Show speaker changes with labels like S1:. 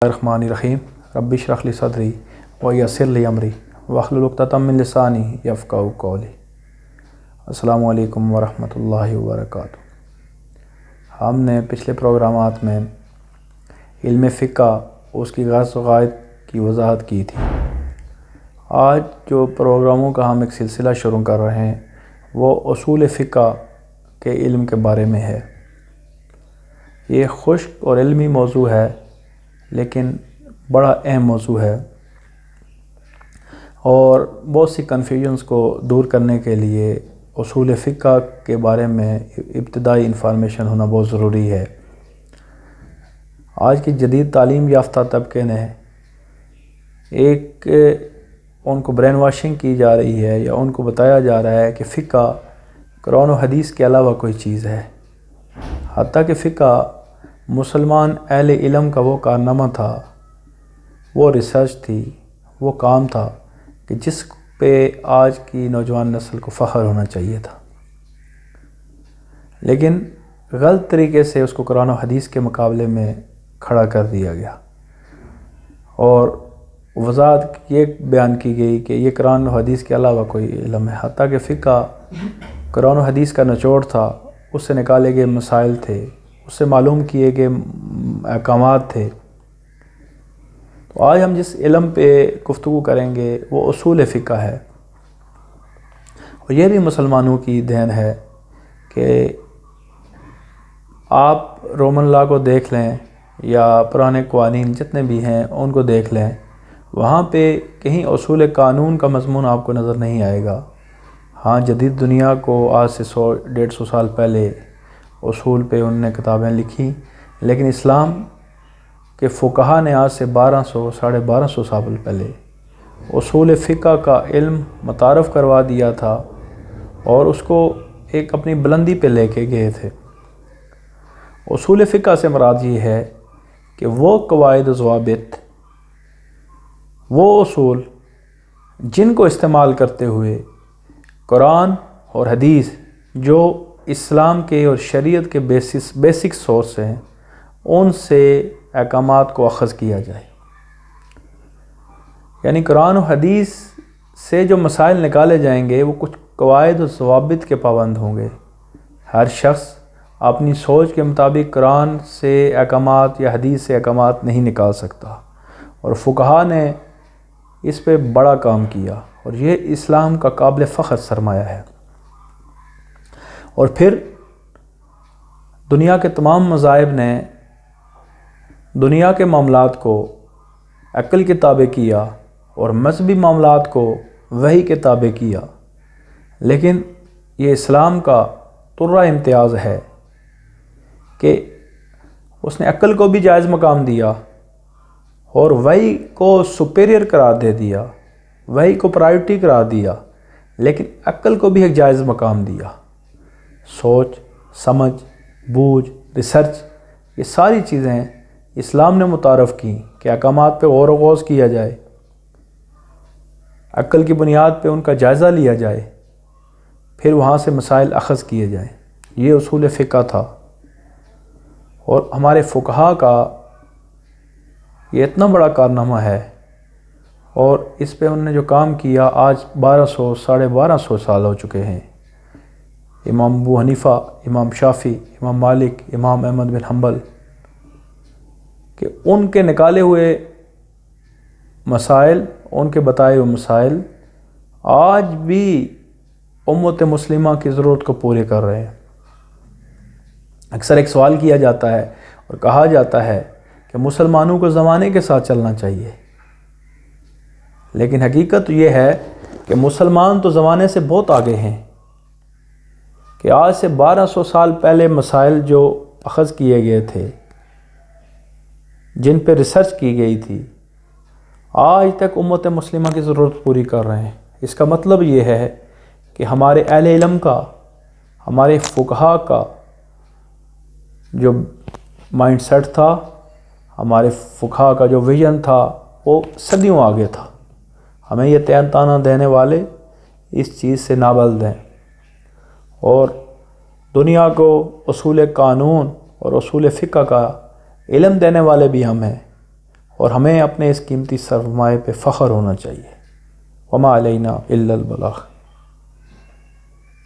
S1: الرحمن الرحیم رب اشرح لی صدری ویسر لی امری واحلل عقدۃ من لسانی یفقہوا قولی۔ السلام علیکم ورحمۃ اللہ وبرکاتہ۔ ہم نے پچھلے پروگرامات میں علم فقہ اس کی غرض و غائد کی وضاحت کی تھی۔ آج جو پروگراموں کا ہم ایک سلسلہ شروع کر رہے ہیں وہ اصول فقہ کے علم کے بارے میں ہے۔ یہ خشک اور علمی موضوع ہے لیکن بڑا اہم موضوع ہے، اور بہت سی کنفیوژنس کو دور کرنے کے لیے اصول فقہ کے بارے میں ابتدائی انفارمیشن ہونا بہت ضروری ہے۔ آج کی جدید تعلیم یافتہ طبقے نے ان کو برین واشنگ کی جا رہی ہے یا ان کو بتایا جا رہا ہے کہ فقہ قرآن و حدیث کے علاوہ کوئی چیز ہے، حتیٰ کہ فقہ مسلمان اہل علم کا وہ کارنامہ تھا، وہ ریسرچ تھی، وہ کام تھا کہ جس پہ آج کی نوجوان نسل کو فخر ہونا چاہیے تھا، لیکن غلط طریقے سے اس کو قرآن و حدیث کے مقابلے میں کھڑا کر دیا گیا، اور وضاحت یہ بیان کی گئی کہ یہ قرآن و حدیث کے علاوہ کوئی علم ہے، حتیٰ کہ فقہ قرآن و حدیث کا نچوڑ تھا، اس سے نکالے گئے مسائل تھے، اس سے معلوم کیے گئے احکامات تھے۔ تو آج ہم جس علم پہ گفتگو کریں گے وہ اصول فقہ ہے، اور یہ بھی مسلمانوں کی دین ہے کہ آپ رومن لا کو دیکھ لیں یا پرانے قوانین جتنے بھی ہیں ان کو دیکھ لیں، وہاں پہ کہیں اصول قانون کا مضمون آپ کو نظر نہیں آئے گا۔ ہاں، جدید دنیا کو آج سے 100-150 سال پہلے اصول پہ ان نے کتابیں لکھی، لیکن اسلام کے فقہا نے آج سے 1200-1250 سال پہلے اصول فقہ کا علم متعارف کروا دیا تھا، اور اس کو ایک اپنی بلندی پہ لے کے گئے تھے۔ اصول فقہ سے مراد یہ ہے کہ وہ قواعد و ضوابط، وہ اصول جن کو استعمال کرتے ہوئے قرآن اور حدیث جو اسلام کے اور شریعت کے بیسک سورس ہیں ان سے احکامات کو اخذ کیا جائے، یعنی قرآن و حدیث سے جو مسائل نکالے جائیں گے وہ کچھ قواعد و ضوابط کے پابند ہوں گے۔ ہر شخص اپنی سوچ کے مطابق قرآن سے احکامات یا حدیث سے احکامات نہیں نکال سکتا، اور فقہا نے اس پہ بڑا کام کیا، اور یہ اسلام کا قابل فخر سرمایہ ہے۔ اور پھر دنیا کے تمام مذاہب نے دنیا کے معاملات کو عقل کے تابع کیا اور مذہبی معاملات کو وحی کے تابع کیا، لیکن یہ اسلام کا طرہ امتیاز ہے کہ اس نے عقل کو بھی جائز مقام دیا اور وحی کو سپیریئر قرار دے دیا، وحی کو پرائیورٹی قرار دیا، لیکن عقل کو بھی ایک جائز مقام دیا۔ سوچ، سمجھ، بوجھ، ریسرچ، یہ ساری چیزیں اسلام نے متعارف کی کہ احکامات پہ غور و خوض کیا جائے، عقل کی بنیاد پہ ان کا جائزہ لیا جائے، پھر وہاں سے مسائل اخذ کیے جائیں۔ یہ اصول فقہ تھا، اور ہمارے فقہا کا یہ اتنا بڑا کارنامہ ہے، اور اس پہ انہوں نے جو کام کیا آج 1200-1250 سال ہو چکے ہیں۔ امام ابو حنیفہ، امام شافعی، امام مالک، امام احمد بن حنبل، کہ ان کے نکالے ہوئے مسائل، ان کے بتائے ہوئے مسائل آج بھی امت مسلمہ کی ضرورت کو پورے کر رہے ہیں۔ اکثر ایک سوال کیا جاتا ہے اور کہا جاتا ہے کہ مسلمانوں کو زمانے کے ساتھ چلنا چاہیے، لیکن حقیقت یہ ہے کہ مسلمان تو زمانے سے بہت آگے ہیں، کہ آج سے 1200 سال پہلے مسائل جو اخذ کیے گئے تھے، جن پہ ریسرچ کی گئی تھی، آج تک امت مسلمہ کی ضرورت پوری کر رہے ہیں۔ اس کا مطلب یہ ہے کہ ہمارے اہل علم کا، ہمارے فقہا کا جو مائنڈ سیٹ تھا، ہمارے فقہا کا جو ویژن تھا، وہ صدیوں آگے تھا۔ ہمیں یہ تانا دینے والے اس چیز سے نابلد ہیں، اور دنیا کو اصول قانون اور اصول فقہ کا علم دینے والے بھی ہم ہیں، اور ہمیں اپنے اس قیمتی سرمایہ پہ فخر ہونا چاہیے۔ وما علینا الا البلاغ۔